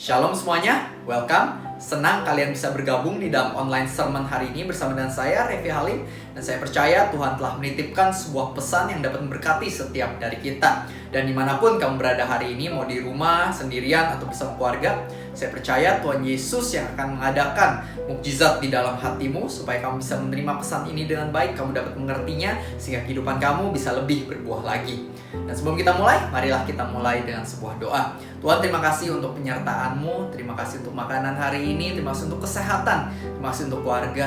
Shalom semuanya, welcome. Senang kalian bisa bergabung di dalam online sermon hari ini bersama dengan saya, Revi Halim. Dan saya percaya Tuhan telah menitipkan sebuah pesan yang dapat memberkati setiap dari kita. Dan dimanapun kamu berada hari ini, mau di rumah, sendirian, atau bersama keluarga, saya percaya Tuhan Yesus yang akan mengadakan mukjizat di dalam hatimu supaya kamu bisa menerima pesan ini dengan baik, kamu dapat mengertinya, sehingga kehidupan kamu bisa lebih berbuah lagi. Dan sebelum kita mulai, marilah kita mulai dengan sebuah doa. Tuhan, terima kasih untuk penyertaan-Mu, terima kasih untuk makanan hari ini, terima kasih untuk kesehatan, terima kasih untuk keluarga.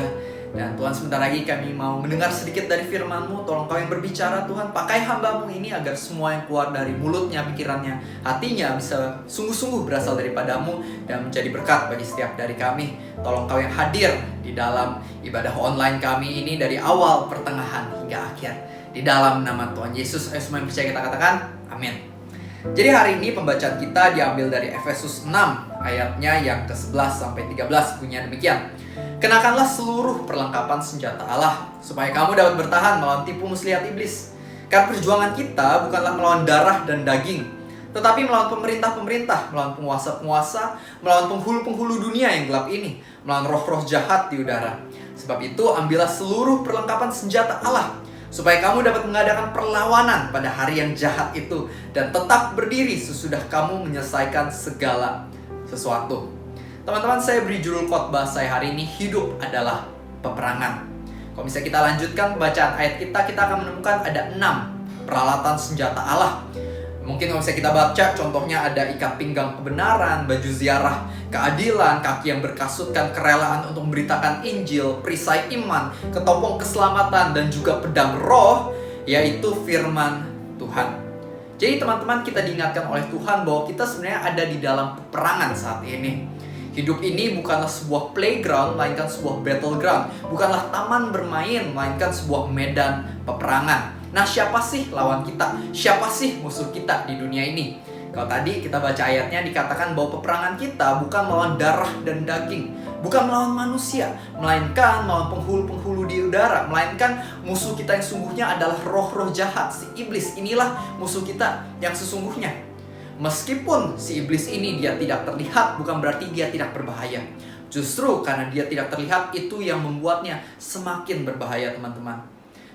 Dan Tuhan, sebentar lagi kami mau mendengar sedikit dari firman-Mu. Tolong Kau yang berbicara, Tuhan, pakai hamba-Mu ini agar semua yang keluar dari mulutnya, pikirannya, hatinya bisa sungguh-sungguh berasal daripada-Mu dan menjadi berkat bagi setiap dari kami. Tolong Kau yang hadir di dalam ibadah online kami ini dari awal, pertengahan, hingga akhir. Di dalam nama Tuhan Yesus, ayo semua yang percaya kita katakan, amin. Jadi hari ini pembacaan kita diambil dari Efesus 6 ayatnya yang ke-11-13, bunyinya demikian. Kenakanlah seluruh perlengkapan senjata Allah supaya kamu dapat bertahan melawan tipu muslihat iblis. Karena perjuangan kita bukanlah melawan darah dan daging, tetapi melawan pemerintah-pemerintah, melawan penguasa-penguasa, melawan penghulu-penghulu dunia yang gelap ini, melawan roh-roh jahat di udara. Sebab itu ambillah seluruh perlengkapan senjata Allah supaya kamu dapat mengadakan perlawanan pada hari yang jahat itu dan tetap berdiri sesudah kamu menyelesaikan segala sesuatu. Teman-teman, saya beri judul khotbah saya hari ini, hidup adalah peperangan. Kalau misalnya kita lanjutkan bacaan ayat kita akan menemukan ada 6 peralatan senjata Allah. Mungkin kalau misalnya kita baca, contohnya ada ikat pinggang kebenaran, baju ziarah keadilan, kaki yang berkasutkan kerelaan untuk memberitakan Injil, perisai iman, ketopong keselamatan, dan juga pedang roh, yaitu firman Tuhan. Jadi teman-teman, kita diingatkan oleh Tuhan bahwa kita sebenarnya ada di dalam peperangan saat ini. Hidup ini bukanlah sebuah playground, melainkan sebuah battleground. Bukanlah taman bermain, melainkan sebuah medan peperangan. Nah, siapa sih lawan kita? Siapa sih musuh kita di dunia ini? Kalau tadi kita baca ayatnya dikatakan bahwa peperangan kita bukan melawan darah dan daging, bukan melawan manusia, melainkan melawan penghulu-penghulu di udara, melainkan musuh kita yang sungguhnya adalah roh-roh jahat, si iblis. Inilah musuh kita yang sesungguhnya. Meskipun si iblis ini dia tidak terlihat, bukan berarti dia tidak berbahaya. Justru karena dia tidak terlihat, itu yang membuatnya semakin berbahaya, teman-teman.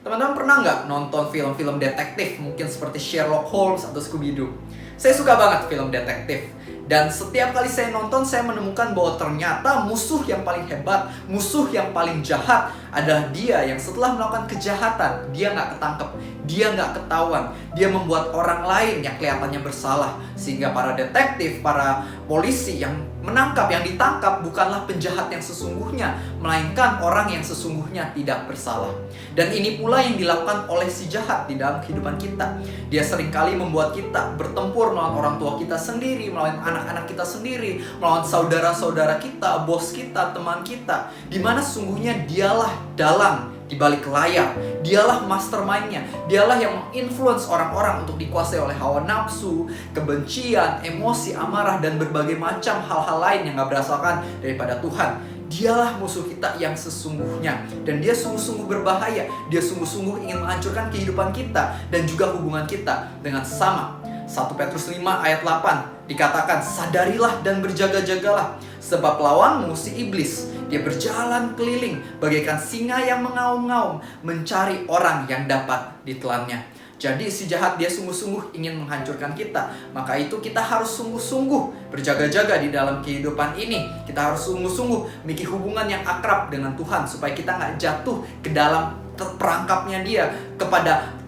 Teman-teman pernah nggak nonton film-film detektif, mungkin seperti Sherlock Holmes atau Scooby-Doo? Saya suka banget film detektif. Dan setiap kali saya nonton, saya menemukan bahwa ternyata musuh yang paling hebat, musuh yang paling jahat adalah dia yang setelah melakukan kejahatan, dia nggak ketangkep, dia nggak ketahuan, dia membuat orang lain yang kelihatannya bersalah. Sehingga para detektif, para polisi yang menangkap, yang ditangkap bukanlah penjahat yang sesungguhnya, melainkan orang yang sesungguhnya tidak bersalah. Dan ini pula yang dilakukan oleh si jahat di dalam kehidupan kita. Dia seringkali membuat kita bertempur melawan orang tua kita sendiri, melawan anak-anak kita sendiri, melawan saudara-saudara kita, bos kita, teman kita, di mana sesungguhnya dialah dalang di balik layar. Dialah mastermind-nya. Dialah yang menginfluence orang-orang untuk dikuasai oleh hawa nafsu, kebencian, emosi, amarah, dan berbagai macam hal-hal lain yang gak berasalkan daripada Tuhan. Dialah musuh kita yang sesungguhnya. Dan dia sungguh-sungguh berbahaya. Dia sungguh-sungguh ingin menghancurkan kehidupan kita dan juga hubungan kita dengan sesama. 1 Petrus 5 ayat 8 dikatakan, sadarilah dan berjaga-jagalah, sebab lawanmu si iblis, dia berjalan keliling bagaikan singa yang mengaum-ngaum, mencari orang yang dapat ditelannya. Jadi si jahat dia sungguh-sungguh ingin menghancurkan kita. Maka itu kita harus sungguh-sungguh berjaga-jaga di dalam kehidupan ini. Kita harus sungguh-sungguh memiliki hubungan yang akrab dengan Tuhan, supaya kita nggak jatuh ke dalam perangkapnya dia,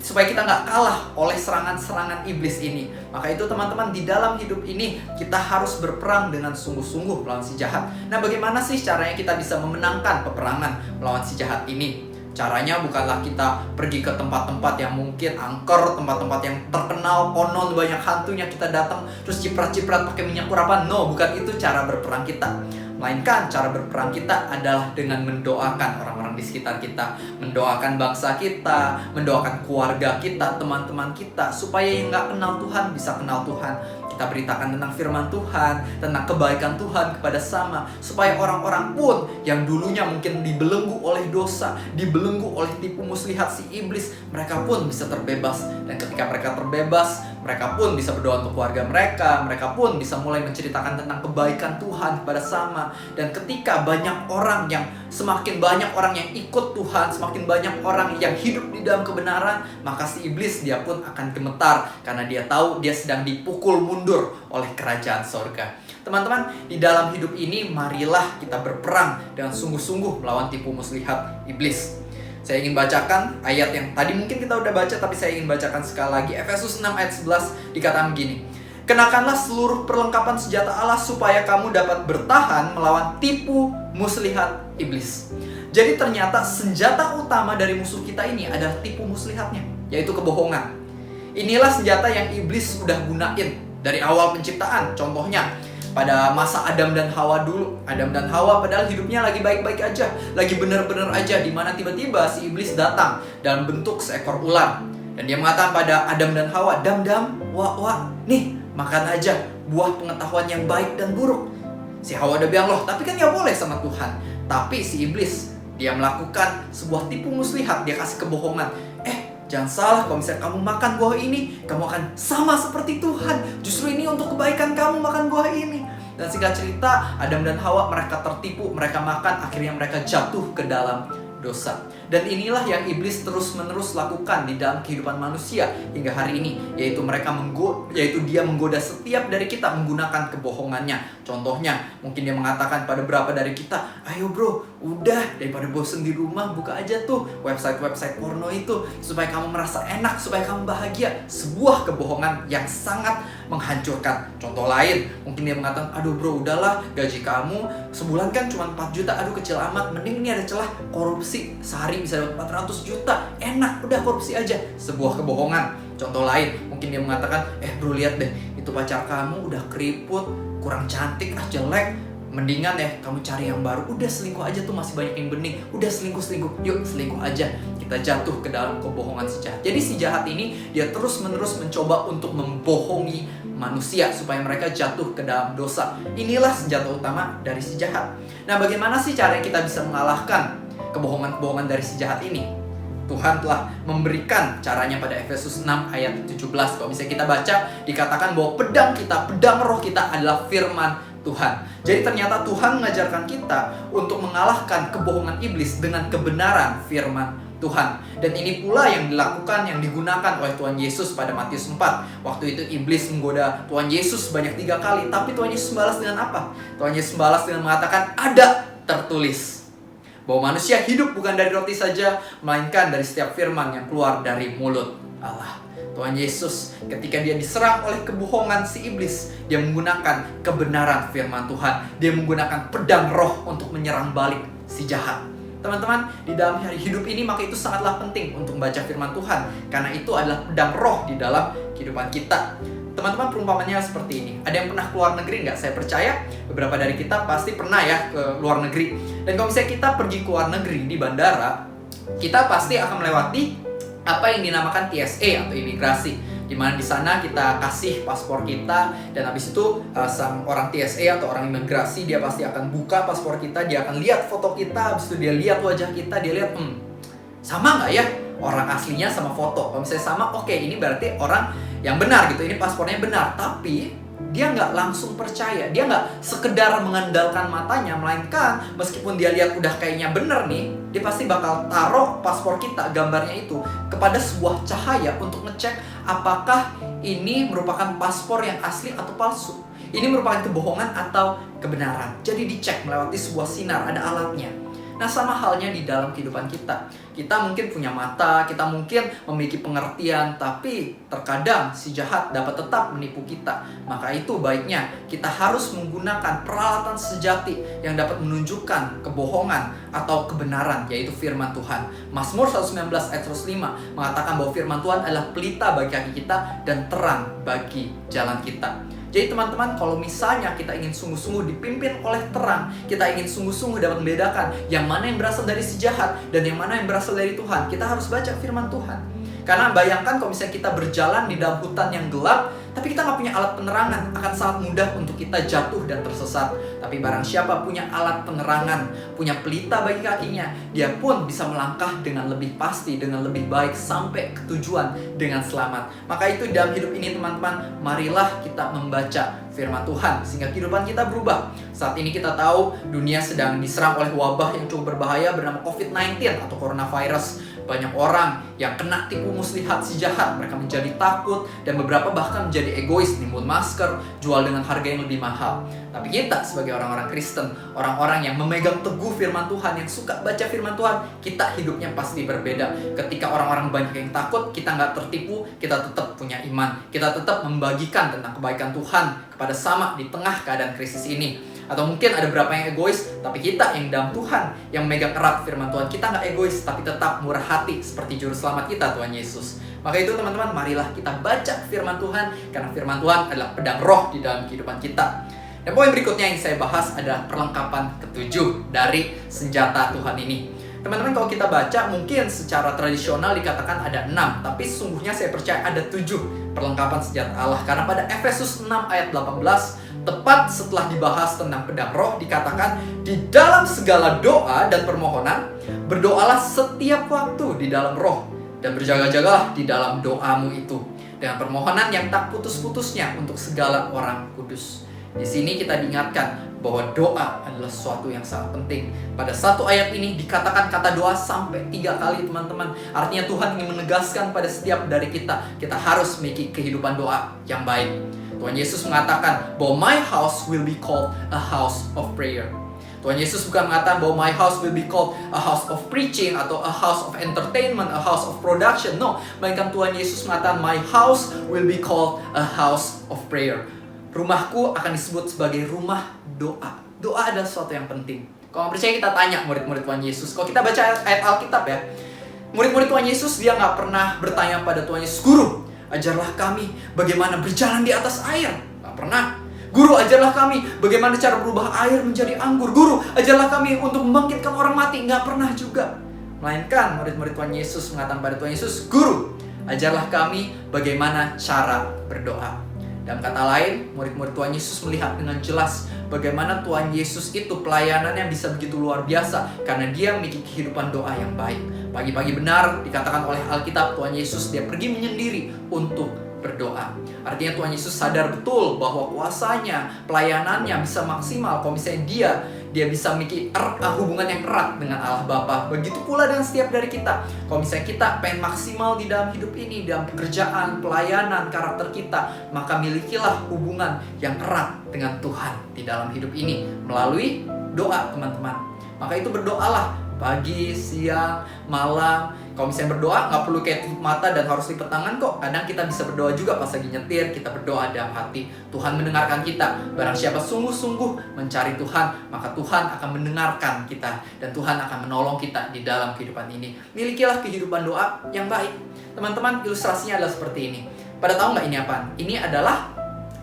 supaya kita nggak kalah oleh serangan-serangan iblis ini. Maka itu teman-teman, di dalam hidup ini kita harus berperang dengan sungguh-sungguh melawan si jahat. Nah, bagaimana sih caranya kita bisa memenangkan peperangan melawan si jahat ini? Caranya bukanlah kita pergi ke tempat-tempat yang mungkin angker, tempat-tempat yang terkenal, konon banyak hantunya, kita datang terus ciprat-ciprat pakai minyak urapan. No, bukan itu cara berperang kita. Melainkan cara berperang kita adalah dengan mendoakan orang-orang di sekitar kita, mendoakan bangsa kita, mendoakan keluarga kita, teman-teman kita, supaya yang gak kenal Tuhan bisa kenal Tuhan. Kita beritakan tentang firman Tuhan, tentang kebaikan Tuhan kepada sama, supaya orang-orang pun yang dulunya mungkin dibelenggu oleh dosa, dibelenggu oleh tipu muslihat si iblis, mereka pun bisa terbebas. Dan ketika mereka terbebas, mereka pun bisa berdoa untuk keluarga mereka pun bisa mulai menceritakan tentang kebaikan Tuhan kepada sama. Dan ketika semakin banyak orang yang ikut Tuhan, semakin banyak orang yang hidup di dalam kebenaran, maka si iblis dia pun akan gemetar karena dia tahu dia sedang dipukul mundur oleh kerajaan sorga. Teman-teman, di dalam hidup ini marilah kita berperang dengan sungguh-sungguh melawan tipu muslihat iblis. Saya ingin bacakan ayat yang tadi mungkin kita udah baca, tapi saya ingin bacakan sekali lagi. Efesus 6 ayat 11 dikatakan begini. Kenakanlah seluruh perlengkapan senjata Allah supaya kamu dapat bertahan melawan tipu muslihat iblis. Jadi ternyata senjata utama dari musuh kita ini adalah tipu muslihatnya, yaitu kebohongan. Inilah senjata yang iblis sudah gunain dari awal penciptaan. Contohnya, pada masa Adam dan Hawa dulu. Adam dan Hawa padahal hidupnya lagi baik-baik aja, lagi benar-benar aja, dimana tiba-tiba si iblis datang dalam bentuk seekor ular. Dan dia mengatakan pada Adam dan Hawa, Dam, wah, nih makan aja buah pengetahuan yang baik dan buruk. Si Hawa udah bilang, loh tapi kan gak boleh sama Tuhan. Tapi si iblis, dia melakukan sebuah tipu muslihat, dia kasih kebohongan. Jangan salah, kalau misalnya kamu makan buah ini, kamu akan sama seperti Tuhan. Justru ini untuk kebaikan kamu makan buah ini. Dan singkat cerita, Adam dan Hawa mereka tertipu, mereka makan, akhirnya mereka jatuh ke dalam dosa. Dan inilah yang iblis terus-menerus lakukan di dalam kehidupan manusia hingga hari ini, yaitu dia menggoda setiap dari kita menggunakan kebohongannya. Contohnya, mungkin dia mengatakan pada beberapa dari kita, ayo bro, udah daripada bosen di rumah, buka aja tuh website porno itu supaya kamu merasa enak, supaya kamu bahagia. Sebuah kebohongan yang sangat menghancurkan. Contoh lain, mungkin dia mengatakan, aduh bro, udahlah, gaji kamu sebulan kan cuma 4 juta, aduh kecil amat, mending ini ada celah korupsi, sehari bisa dapat 400 juta, enak, udah korupsi aja. Sebuah kebohongan. Contoh lain, mungkin dia mengatakan, bro lihat deh, itu pacar kamu udah keriput, kurang cantik, jelek, mendingan kamu cari yang baru, udah selingkuh aja tuh, masih banyak yang bening, udah selingkuh, yuk selingkuh aja. Kita jatuh ke dalam kebohongan si jahat. Jadi si jahat ini dia terus-menerus mencoba untuk membohongi manusia supaya mereka jatuh ke dalam dosa. Inilah senjata utama dari si jahat. Nah, bagaimana sih cara kita bisa mengalahkan kebohongan-kebohongan dari si jahat ini? Tuhan telah memberikan caranya pada Efesus 6 ayat 17. Kalau misalnya kita baca, dikatakan bahwa pedang roh kita adalah firman Tuhan. Jadi ternyata Tuhan mengajarkan kita untuk mengalahkan kebohongan iblis dengan kebenaran firman Tuhan. Dan ini pula yang dilakukan, yang digunakan oleh Tuhan Yesus pada Matius 4. Waktu itu iblis menggoda Tuhan Yesus sebanyak 3 kali. Tapi Tuhan Yesus balas dengan apa? Tuhan Yesus balas dengan mengatakan, ada tertulis bahwa manusia hidup bukan dari roti saja, melainkan dari setiap firman yang keluar dari mulut Allah. Tuhan Yesus ketika dia diserang oleh kebohongan si iblis, dia menggunakan kebenaran firman Tuhan. Dia menggunakan pedang roh untuk menyerang balik si jahat. Teman-teman, di dalam hari hidup ini maka itu sangatlah penting untuk membaca firman Tuhan, karena itu adalah pedang roh di dalam kehidupan kita. Teman-teman, perumpamannya seperti ini. Ada yang pernah keluar negeri nggak? Saya percaya beberapa dari kita pasti pernah ya ke luar negeri. Dan kalau misalnya kita pergi ke luar negeri di bandara, kita pasti akan melewati apa yang dinamakan TSA atau imigrasi, di mana di sana kita kasih paspor kita, dan habis itu sang orang TSA atau orang imigrasi dia pasti akan buka paspor kita, dia akan lihat foto kita, habis itu dia lihat wajah kita, dia lihat sama nggak ya orang aslinya sama foto. Kalau misalnya sama, oke, ini berarti orang yang benar gitu, ini paspornya benar. Tapi dia nggak langsung percaya, dia nggak sekedar mengandalkan matanya, melainkan meskipun dia lihat udah kayaknya bener nih, dia pasti bakal taruh paspor kita, gambarnya itu, kepada sebuah cahaya untuk ngecek apakah ini merupakan paspor yang asli atau palsu. Ini merupakan kebohongan atau kebenaran. Jadi dicek melewati sebuah sinar, ada alatnya. Nah, sama halnya di dalam kehidupan kita. Kita mungkin punya mata, kita mungkin memiliki pengertian, tapi terkadang si jahat dapat tetap menipu kita. Maka itu baiknya kita harus menggunakan peralatan sejati yang dapat menunjukkan kebohongan atau kebenaran, yaitu firman Tuhan. Mazmur 119 ayat 105 mengatakan bahwa firman Tuhan adalah pelita bagi kaki kita dan terang bagi jalan kita. Jadi teman-teman, kalau misalnya kita ingin sungguh-sungguh dipimpin oleh terang, kita ingin sungguh-sungguh dapat membedakan yang mana yang berasal dari si jahat dan yang mana yang berasal dari Tuhan, kita harus baca firman Tuhan. Karena bayangkan kalau misalnya kita berjalan di dalam hutan yang gelap, Tapi kita nggak punya alat penerangan, akan sangat mudah untuk kita jatuh dan tersesat. Tapi barang siapa punya alat penerangan, punya pelita bagi kakinya, dia pun bisa melangkah dengan lebih pasti, dengan lebih baik sampai ke tujuan dengan selamat. Maka itu dalam hidup ini teman-teman, marilah kita membaca firman Tuhan sehingga kehidupan kita berubah. Saat ini kita tahu dunia sedang diserang oleh wabah yang cukup berbahaya bernama COVID-19 atau coronavirus. Banyak orang yang kena tipu muslihat si jahat. Mereka menjadi takut dan beberapa bahkan menjadi egois, nimbun masker, jual dengan harga yang lebih mahal. Tapi kita sebagai orang-orang Kristen, orang-orang yang memegang teguh firman Tuhan, yang suka baca firman Tuhan, kita hidupnya pasti berbeda. Ketika orang-orang banyak yang takut, kita nggak tertipu, kita tetap punya iman. Kita tetap membagikan tentang kebaikan Tuhan kepada sama di tengah keadaan krisis ini. Atau mungkin ada beberapa yang egois, tapi kita yang dalam Tuhan, yang memegang erat firman Tuhan, kita nggak egois, tapi tetap murah hati seperti juru selamat kita, Tuhan Yesus. Maka itu teman-teman, marilah kita baca firman Tuhan, karena firman Tuhan adalah pedang roh di dalam kehidupan kita. Dan poin berikutnya yang saya bahas adalah perlengkapan ketujuh dari senjata Tuhan ini. Teman-teman, kalau kita baca, mungkin secara tradisional dikatakan ada 6, tapi sesungguhnya saya percaya ada 7 perlengkapan senjata Allah. Karena pada Efesus 6 ayat 18, tepat setelah dibahas tentang pedang roh, dikatakan di dalam segala doa dan permohonan, berdoalah setiap waktu di dalam roh, dan berjaga-jagalah di dalam doamu itu, dengan permohonan yang tak putus-putusnya untuk segala orang kudus. Di sini kita diingatkan bahwa doa adalah sesuatu yang sangat penting. Pada satu ayat ini dikatakan kata doa sampai 3 kali, teman-teman. Artinya Tuhan ingin menegaskan pada setiap dari kita harus memiliki kehidupan doa yang baik. Tuhan Yesus mengatakan bahwa my house will be called a house of prayer. Tuhan Yesus bukan mengatakan bahwa my house will be called a house of preaching atau a house of entertainment, a house of production. No, melainkan Tuhan Yesus mengatakan my house will be called a house of prayer. Rumahku akan disebut sebagai rumah doa. Doa adalah sesuatu yang penting. Kalau percaya, kita tanya murid-murid Tuhan Yesus. Kalau kita baca ayat Alkitab ya, murid-murid Tuhan Yesus, dia nggak pernah bertanya pada Tuhan Yesus, Guru, ajarlah kami bagaimana berjalan di atas air. Nggak pernah. Guru, ajarlah kami bagaimana cara berubah air menjadi anggur. Guru, ajarlah kami untuk membangkitkan orang mati. Nggak pernah juga. Melainkan murid-murid Tuhan Yesus mengatakan pada Tuhan Yesus, Guru, ajarlah kami bagaimana cara berdoa. Dalam kata lain, murid-murid Tuhan Yesus melihat dengan jelas bagaimana Tuhan Yesus itu pelayanannya bisa begitu luar biasa karena dia memiliki kehidupan doa yang baik. Pagi-pagi benar dikatakan oleh Alkitab, Tuhan Yesus dia pergi menyendiri untuk berdoa. Artinya Tuhan Yesus sadar betul bahwa kuasanya, pelayanannya bisa maksimal kalau misalnya dia bisa memiliki hubungan yang erat dengan Allah Bapa. Begitu pula dengan setiap dari kita. Kalau misalnya kita pengen maksimal di dalam hidup ini, dalam pekerjaan, pelayanan, karakter kita, maka milikilah hubungan yang erat dengan Tuhan di dalam hidup ini melalui doa, teman-teman. Maka itu berdoalah pagi, siang, malam. Kalau misalnya berdoa, nggak perlu kayak tutup mata dan harus lipet tangan kok. Kadang kita bisa berdoa juga pas lagi nyetir, kita berdoa dalam hati. Tuhan mendengarkan kita. Barang siapa sungguh-sungguh mencari Tuhan, maka Tuhan akan mendengarkan kita. Dan Tuhan akan menolong kita di dalam kehidupan ini. Milikilah kehidupan doa yang baik. Teman-teman, ilustrasinya adalah seperti ini. Pada tahu nggak ini apa? Ini adalah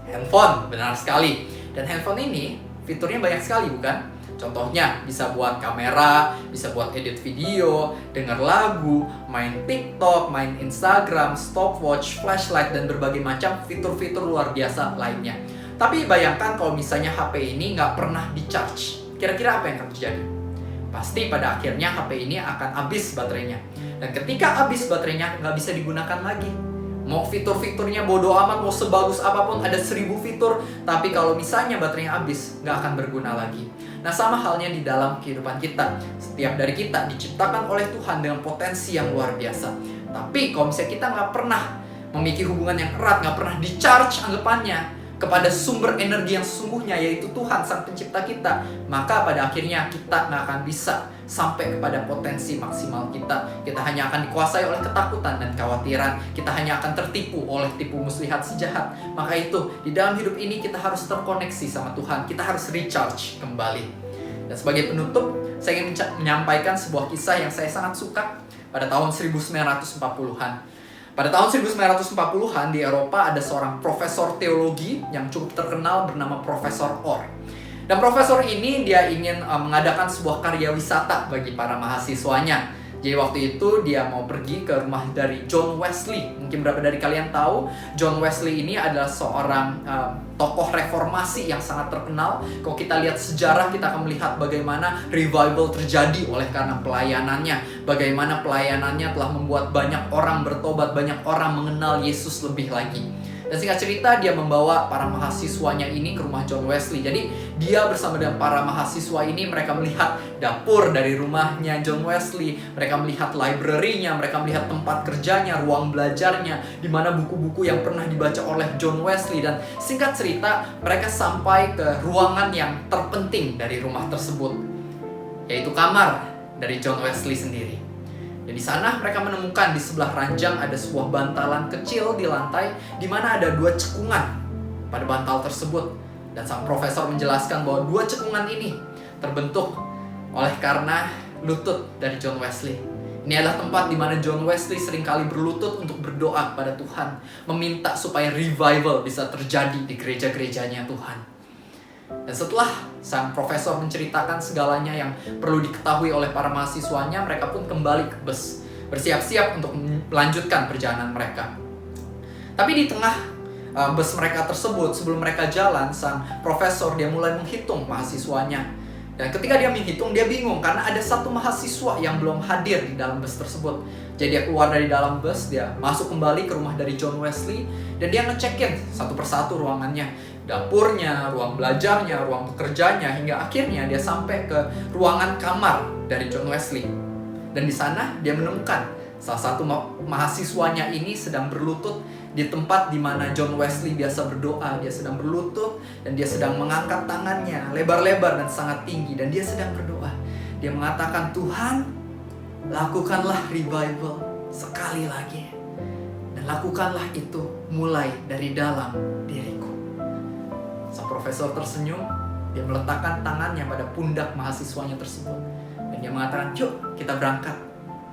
handphone, benar sekali. Dan handphone ini fiturnya banyak sekali, bukan? Contohnya bisa buat kamera, bisa buat edit video, dengar lagu, main TikTok, main Instagram, stopwatch, flashlight, dan berbagai macam fitur-fitur luar biasa lainnya. Tapi bayangkan kalau misalnya HP ini nggak pernah di-charge. Kira-kira apa yang akan terjadi? Pasti pada akhirnya HP ini akan habis baterainya. Dan ketika habis baterainya, nggak bisa digunakan lagi. Mau fitur-fiturnya bodo amat, mau sebagus apapun, ada 1000 fitur, tapi kalau misalnya baterainya habis, nggak akan berguna lagi. Nah, sama halnya di dalam kehidupan kita. Setiap dari kita diciptakan oleh Tuhan dengan potensi yang luar biasa. Tapi kalau misalnya kita nggak pernah memiliki hubungan yang erat, nggak pernah di-charge anggapannya kepada sumber energi yang sesungguhnya, yaitu Tuhan, Sang Pencipta kita, maka pada akhirnya kita nggak akan bisa sampai kepada potensi maksimal kita. Kita hanya akan dikuasai oleh ketakutan dan kekhawatiran. Kita hanya akan tertipu oleh tipu muslihat si jahat. Maka itu, di dalam hidup ini kita harus terkoneksi sama Tuhan. Kita harus recharge kembali. Dan sebagai penutup, saya ingin menyampaikan sebuah kisah yang saya sangat suka pada tahun 1940-an. Pada tahun 1940-an di Eropa ada seorang profesor teologi yang cukup terkenal bernama Profesor Orr. Dan profesor ini dia ingin mengadakan sebuah karya wisata bagi para mahasiswanya. Jadi waktu itu dia mau pergi ke rumah dari John Wesley. Mungkin beberapa dari kalian tahu, John Wesley ini adalah seorang tokoh reformasi yang sangat terkenal. Kalau kita lihat sejarah, kita akan melihat bagaimana revival terjadi oleh karena pelayanannya. Bagaimana pelayanannya telah membuat banyak orang bertobat, banyak orang mengenal Yesus lebih lagi. Dan singkat cerita, dia membawa para mahasiswanya ini ke rumah John Wesley. Jadi dia bersama dengan para mahasiswa ini, mereka melihat dapur dari rumahnya John Wesley, mereka melihat library-nya, mereka melihat tempat kerjanya, ruang belajarnya, di mana buku-buku yang pernah dibaca oleh John Wesley. Dan singkat cerita, mereka sampai ke ruangan yang terpenting dari rumah tersebut, yaitu kamar dari John Wesley sendiri. Dan di sana mereka menemukan di sebelah ranjang ada sebuah bantalan kecil di lantai, di mana ada 2 cekungan pada bantal tersebut. Dan sang profesor menjelaskan bahwa 2 cekungan ini terbentuk oleh karena lutut dari John Wesley. Ini adalah tempat di mana John Wesley seringkali berlutut untuk berdoa kepada Tuhan, meminta supaya revival bisa terjadi di gereja-gerejanya Tuhan. Dan setelah sang profesor menceritakan segalanya yang perlu diketahui oleh para mahasiswanya, mereka pun kembali ke bus, bersiap-siap untuk melanjutkan perjalanan mereka. Tapi di tengah bus mereka tersebut, sebelum mereka jalan, sang profesor dia mulai menghitung mahasiswanya. Dan ketika dia menghitung, dia bingung karena ada 1 mahasiswa yang belum hadir di dalam bus tersebut. Jadi dia keluar dari dalam bus, dia masuk kembali ke rumah dari John Wesley, dan dia ngecekin satu persatu ruangannya, dapurnya, ruang belajarnya, ruang pekerjanya, hingga akhirnya dia sampai ke ruangan kamar dari John Wesley. Dan di sana dia menemukan salah satu mahasiswanya ini sedang berlutut di tempat di mana John Wesley biasa berdoa. Dia sedang berlutut dan dia sedang mengangkat tangannya lebar-lebar dan sangat tinggi, dan dia sedang berdoa. Dia mengatakan, "Tuhan, lakukanlah revival sekali lagi, dan lakukanlah itu mulai dari dalam diriku." Sang profesor tersenyum, dia meletakkan tangannya pada pundak mahasiswanya tersebut, dan dia mengatakan, "Yuk, kita berangkat.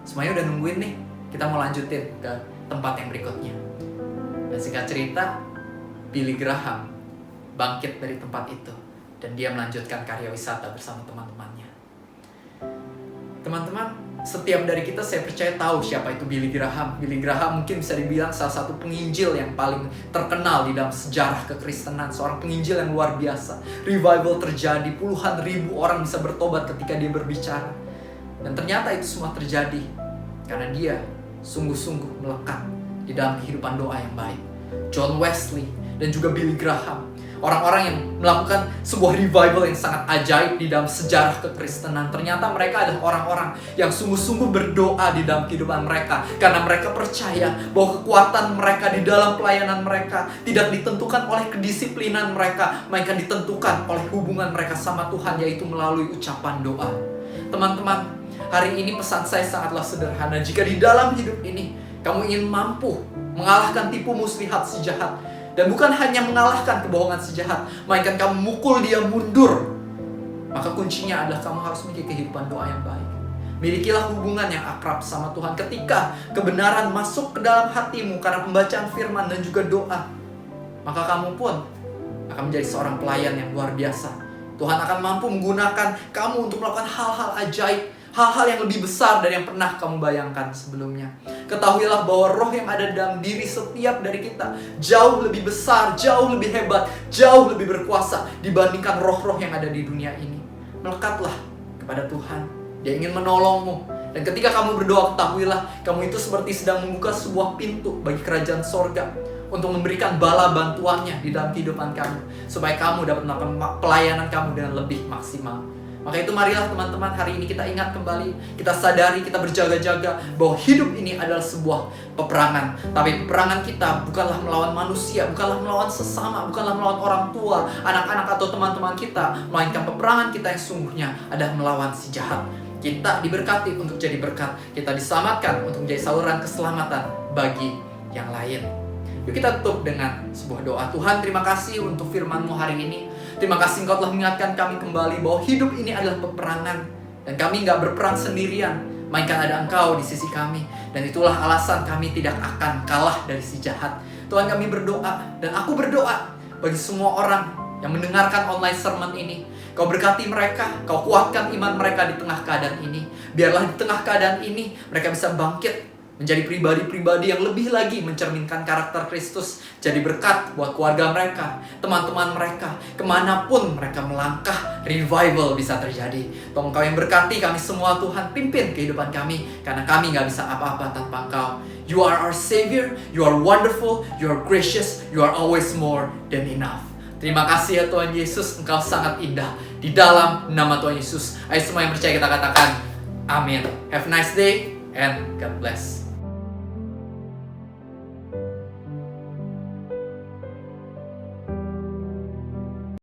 Semuanya udah nungguin nih, kita mau lanjutin ke tempat yang berikutnya." Dan singkat cerita, Billy Graham bangkit dari tempat itu, dan dia melanjutkan karya wisata bersama teman-temannya. Teman-teman, setiap dari kita saya percaya tahu siapa itu Billy Graham. Billy Graham mungkin bisa dibilang salah satu penginjil yang paling terkenal di dalam sejarah kekristenan. Seorang penginjil yang luar biasa. Revival terjadi, puluhan ribu orang bisa bertobat ketika dia berbicara. Dan ternyata itu semua terjadi karena dia sungguh-sungguh melekat di dalam kehidupan doa yang baik. John Wesley dan juga Billy Graham, orang-orang yang melakukan sebuah revival yang sangat ajaib di dalam sejarah kekristenan. Ternyata mereka adalah orang-orang yang sungguh-sungguh berdoa di dalam kehidupan mereka, karena mereka percaya bahwa kekuatan mereka di dalam pelayanan mereka tidak ditentukan oleh kedisiplinan mereka, melainkan ditentukan oleh hubungan mereka sama Tuhan, yaitu melalui ucapan doa. Teman-teman, hari ini pesan saya sangatlah sederhana. Jika di dalam hidup ini kamu ingin mampu mengalahkan tipu muslihat si jahat, dan bukan hanya mengalahkan kebohongan si jahat, melainkan kamu mukul dia mundur, maka kuncinya adalah kamu harus memiliki kehidupan doa yang baik. Milikilah hubungan yang akrab sama Tuhan. Ketika kebenaran masuk ke dalam hatimu karena pembacaan firman dan juga doa, maka kamu pun akan menjadi seorang pelayan yang luar biasa. Tuhan akan mampu menggunakan kamu untuk melakukan hal-hal ajaib, hal-hal yang lebih besar dari yang pernah kamu bayangkan sebelumnya. Ketahuilah bahwa roh yang ada dalam diri setiap dari kita jauh lebih besar, jauh lebih hebat, jauh lebih berkuasa dibandingkan roh-roh yang ada di dunia ini. Melekatlah kepada Tuhan. Dia ingin menolongmu. Dan ketika kamu berdoa, ketahuilah kamu itu seperti sedang membuka sebuah pintu bagi kerajaan sorga untuk memberikan bala bantuannya di dalam kehidupan kamu, supaya kamu dapat melakukan pelayanan kamu dengan lebih maksimal. Maka itu marilah teman-teman, hari ini kita ingat kembali, kita sadari, kita berjaga-jaga bahwa hidup ini adalah sebuah peperangan. Tapi peperangan kita bukanlah melawan manusia, bukanlah melawan sesama, bukanlah melawan orang tua, anak-anak atau teman-teman kita, melainkan peperangan kita yang sungguhnya adalah melawan si jahat. Kita diberkati untuk jadi berkat, kita diselamatkan untuk menjadi saluran keselamatan bagi yang lain. Yuk kita tutup dengan sebuah doa. Tuhan, terima kasih untuk firman-Mu hari ini. Terima kasih Engkau telah mengingatkan kami kembali bahwa hidup ini adalah peperangan, dan kami gak berperang sendirian, melainkan ada Engkau di sisi kami. Dan itulah alasan kami tidak akan kalah dari si jahat. Tuhan, kami berdoa, dan aku berdoa bagi semua orang yang mendengarkan online sermon ini. Kau berkati mereka, Kau kuatkan iman mereka di tengah keadaan ini. Biarlah di tengah keadaan ini mereka bisa bangkit menjadi pribadi-pribadi yang lebih lagi mencerminkan karakter Kristus. Jadi berkat buat keluarga mereka, teman-teman mereka, kemanapun mereka melangkah, revival bisa terjadi. Tuhan, Engkau yang berkati kami semua Tuhan, pimpin kehidupan kami, karena kami gak bisa apa-apa tanpa Engkau. You are our Savior, You are wonderful, You are gracious, You are always more than enough. Terima kasih ya Tuhan Yesus, Engkau sangat indah. Di dalam nama Tuhan Yesus, ayo semua yang percaya kita katakan, amin. Have a nice day and God bless.